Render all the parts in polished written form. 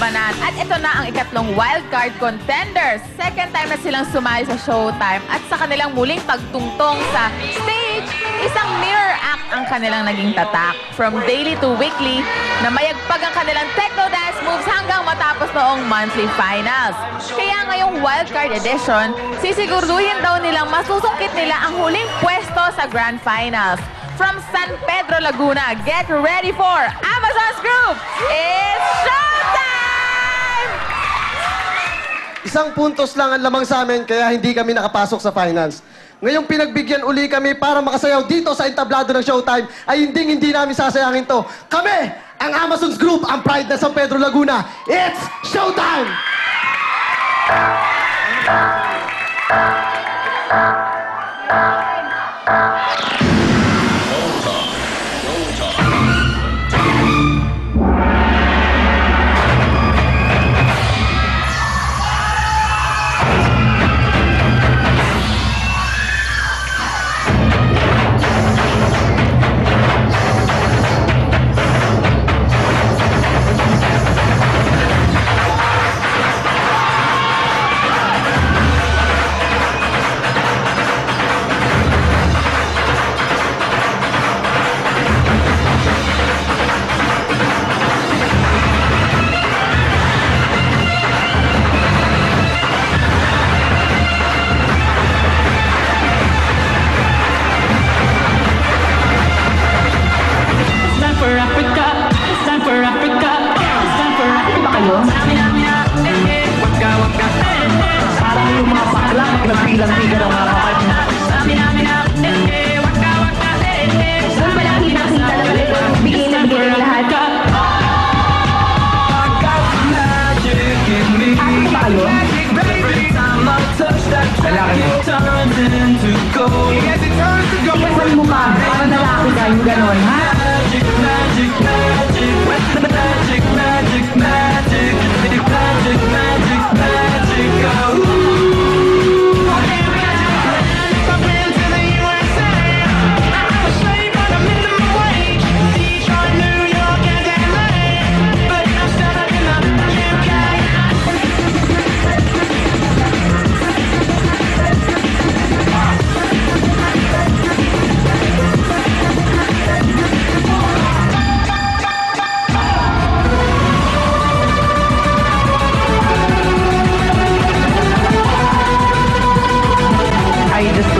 labanan. At ito na ang ikatlong wildcard contenders. Second time na silang sumali sa Showtime at sa kanilang muling pagtungtong sa stage, isang mirror act ang kanilang naging tatak. From daily to weekly, na mayagpag ang kanilang techno dance moves hanggang matapos noong monthly finals. Kaya ngayong wildcard edition, sisiguraduhin daw nilang masusungkit nila ang huling pwesto sa Grand Finals. From San Pedro, Laguna, get ready for Amazons Group! It's showtime! Isang puntos lang ang lamang sa amin, kaya hindi kami nakapasok sa finals. Ngayong pinagbigyan uli kami para makasayaw dito sa entablado ng Showtime, ay hindi namin sasayangin to. Kami, ang Amazons Group, ang pride ng San Pedro, Laguna. It's Showtime!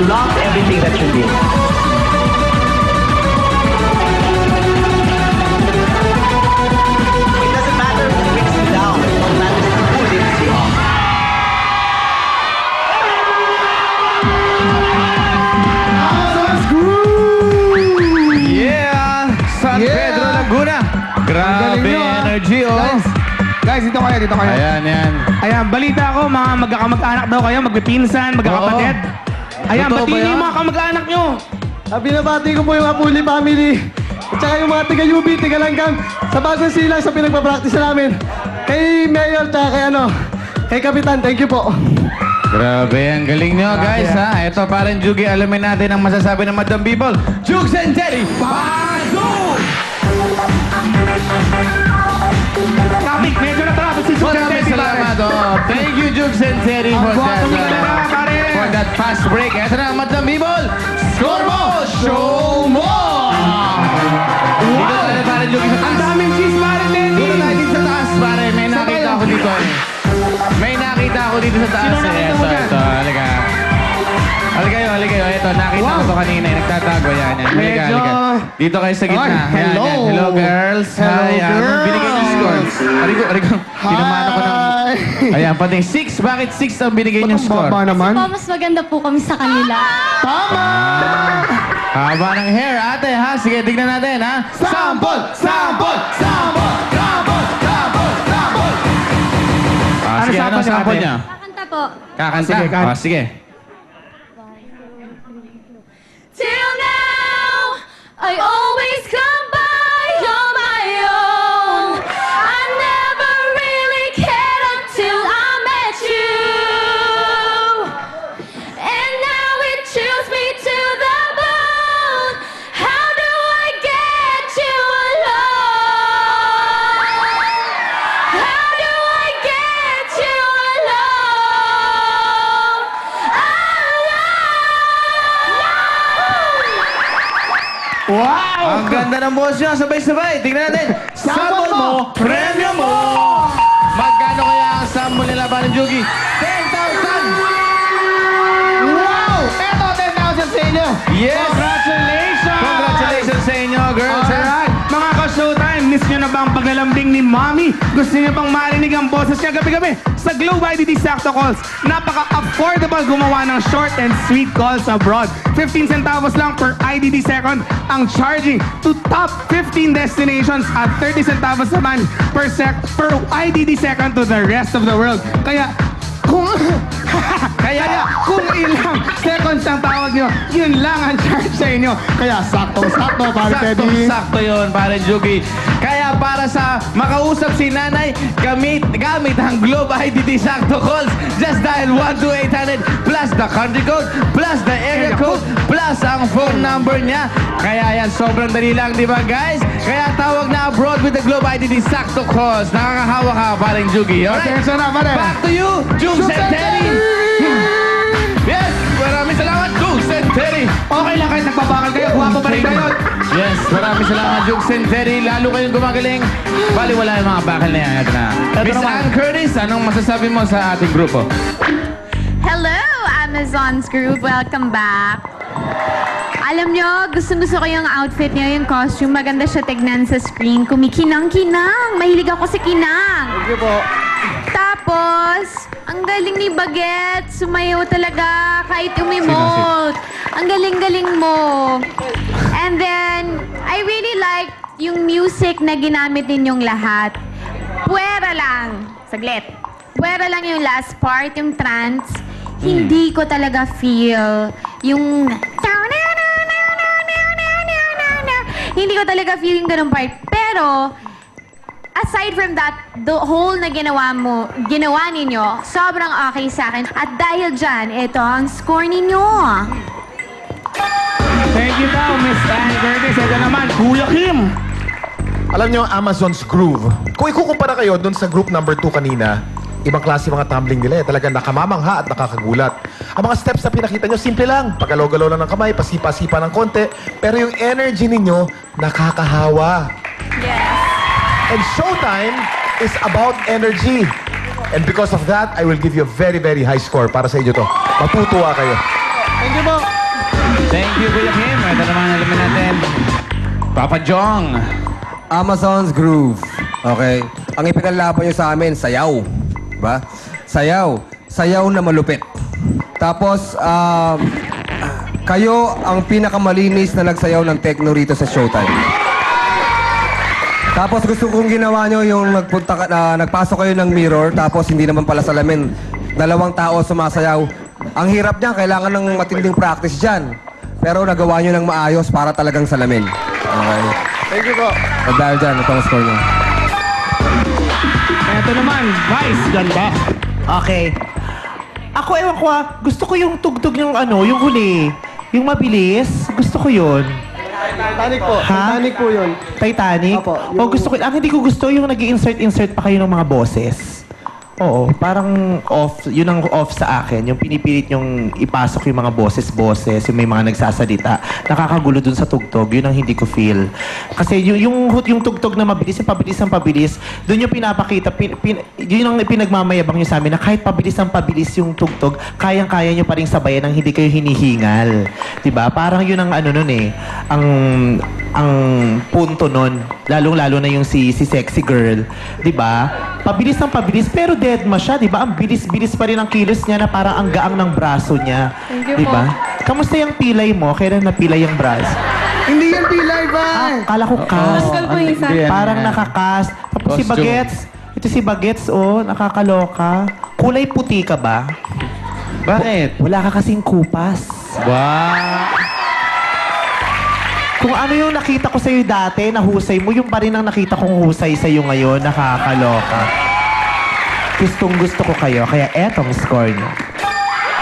Lost everything that you did. It doesn't matter who brings you down. What matters is who lifts you up. Amazons Group! Yeah! San Pedro, Laguna. Grabe energy, oh. Guys, dito kayo. Ayan, yan. Ayan, balita ko, mga magkakamag-anak daw kayo, magpipinsan, magkakapatid. Ayan, Totoo ba batiin yan? yung mga kamag-anak nyo. Binabati ko po yung Apuli family. At saka yung mga taga-UB, taga-Langgam, sa Bagong Silang sa pinagpapractice namin. Kay Mayor, tsaka kay Kapitan, thank you po. Grabe, ang galing nyo, guys, ha? Ito, parang Jugi, alamin natin ang masasabi ng Madam People. Jugs and Teddy, Paso! Kapit, medyo natrapos si Sugar Maraming Teddy, salamat, pare. oh. Thank you, Jugs and Teddy, for that, for that fast break. Ito na, Madam People, score mo! Show mo! Dito tayo, parang Jugi, sa Ang taas. daming cheese, pare, Teddy. Dito tayo dito sa taas, pare. May nakita ako dito, eh. May nakita ako dito sa taas. Sino nakita mo dyan? Ito, halika. Halika kayo. Ito, nakita ko to kanina. Nagtatago yan. Halika, Medyo- halika. Dito kayo sa gitna. Ay, Yan, hello. yan. Hello, girls. Hello, Hi, girls. binigay niyo score. Arigo. Tinumano ko ng... Ayan, pati 6. Bakit 6 ang binigay niyo score? Baba naman. Po, mas maganda po kami sa kanila. Tama! Haba ng hair, ate, ha? Sige, tignan natin, ha? Sample! Sample! Sample! Sample! Sample! Sample! Ano Sige, sample ano sample natin? niya? Kakanta po. Kakanta? Sige, kanta. Sige. Till now, I always come by on my own. I never really cared until I met you. And now it chills me to the bone. How do I get you alone? How do ganda ng boss nyo. Sabay-sabay. Tingnan natin. Sample mo, premyo mo. Magkano kaya ang sample nila, Paring Jugi? 10,000! Wow! Eto, 10,000 sa inyo. Yes! Congratulations! Congratulations sa inyo, girls. ha? Alright, mga ka-showtime, miss nyo na ba ang paglalambing ni Mommy? Gusto nyo pang marinig ang boses niya gabi-gabi? Sa Globe IDD Sakto Calls, napaka-affordable gumawa ng short and sweet calls abroad. 15 centavos lang per IDD second ang charging to top 15 destinations at 30 centavos naman per IDD second to the rest of the world. Kaya kung ilang seconds ang tawag nyo, yun lang ang charge sa inyo. Kaya saktong-sakto, pare Teddy. Sakto yun, Paring Jugi. Kaya para sa makausap si nanay, gamit ang Globe IDD Sakto Calls. Just dial 12800 plus the country code, plus the area code, plus ang phone number niya. Kaya yan, sobrang dali lang, di ba guys? Kaya tawag na abroad with the Globe IDD Sakto Calls. Nakakahawa ka, Paring Jugi. Alright? Attention na, pare. Back to you, Jugs and Teddy! Yes! Maraming salamat, Jugs and Teddy! Okay lang kahit nagbabakal kayo, guwapo pa rin kayo. Yes, maraming salamat, Jugs and Teddy. Lalo kayong gumagaling. Bali, wala yung mga bakal na yan. Ito na. Miss Ann Curtis, anong masasabi mo sa ating grupo? Hello, Amazon's group. Welcome back. Alam nyo, gusto ko yung outfit niya, yung costume. Maganda siya tignan sa screen. Kumikinang-kinang. Mahilig ako sa kinang. Thank you po. Tapos, ang galing ni Baguette. Sumayaw talaga kahit umimote. Ang galing-galing mo. And then, I really like yung music na ginamit ninyong lahat. Puwera lang. Saglit. Puwera lang yung last part, yung trance. Hindi ko talaga feel yung... Hindi ko talaga feel yung ganung part. Pero, aside from that, the whole na ginawa ninyo, sobrang okay sa akin. At dahil dyan, ito ang score ninyo. Thank you daw, Miss Ann Curtis. Ito naman, Kuya Kim. Alam niyo, Amazon's Groove. Kung ikukumpara kayo dun sa group number 2 kanina, ibang klase mga tumbling nila eh. Talagang nakamamangha at nakakagulat. Ang mga steps na pinakita nyo, simple lang. Pagalaw-galaw lang ng kamay, pasipa-sipa ng konti. Pero yung energy ninyo, nakakahawa. Yes. And Showtime is about energy. And because of that, I will give you a very, very high score para sa inyo to. Matutuwa kayo. Thank you po. Thank you, Kuya Kim. Ito naman, alamin natin. Papa Jong. Amazon's Groove. Okay? Ang ipinalaban nyo sa amin, sayaw. Diba? Sayaw. Sayaw na malupit. Tapos, kayo ang pinakamalinis na nagsayaw ng techno rito sa Showtime. Tapos gusto kong ginawa nyo yung nagpasok kayo ng mirror, tapos hindi naman pala salamin. 2 tao sumasayaw. Ang hirap niyan, kailangan ng matinding practice dyan. Pero nagawa nyo ng maayos para talagang salamin. Okay? Thank you po. At dahil dyan, ito ang score nyo. Ito naman, Vice. Ganda. Okay. Ako, ewan ko gusto ko yung tugtog yung yung huli. Yung mabilis. Gusto ko yun. Titanic po. Ha? Titanic po yun. Titanic? Opo, O gusto ko, ang hindi ko gusto yung nag-insert pa kayo ng mga boses. Oo, parang off, yun ang off sa akin. Yung pinipilit yung ipasok yung mga boses-boses, yung may mga nagsasalita. Nakakagulo dun sa tugtog, yun ang hindi ko feel. Kasi yung tugtog na mabilis, yung pabilis, dun yung pinapakita, yun ang pinagmamayabang nyo sa amin na kahit pabilis yung tugtog, kayang-kaya nyo pa rin sabayan ng hindi kayo hinihingal. Diba? Parang yun ang nun ang punto nun. Lalong-lalo na yung si sexy girl. Diba? Pabilis pero deadma siya, di ba? Ang bilis-bilis pa rin ang kilos niya na parang ang gaang ng braso niya. Thank you Di ba? po. Kamusta yung pilay mo? Kailan napilay yung braso? Hindi yan pilay ba? Kala ko cast. Tanggal po yung isa. Parang nakakast. Tapos si Costume. Bagets. Ito si Bagets, nakakaloka. Kulay puti ka ba? Bakit? Wala ka kasing kupas. Wow! Kung ano yung nakita ko sa'yo dati, nahusay mo, yung pa rin ang nakita kong husay sa'yo ngayon, nakakaloka. Gustong-gusto ko kayo, kaya etong score niyo.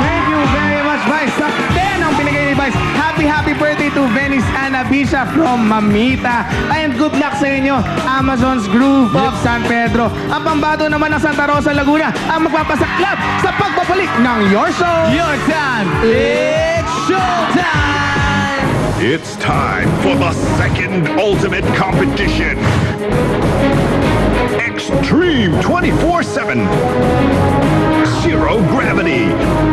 Thank you very much, Vice. Sa 10 ang binigay ni Vice. Happy birthday to Venice Ana Bisha from Mamita. And good luck sa inyo, Amazon's Groove of San Pedro. Ang pambato naman ng Santa Rosa, Laguna ang magpapasaklap sa pagbabalik ng Your Show. Your time! It's showtime! It's time for the second ultimate competition. Extreme 24/7. Zero Gravity.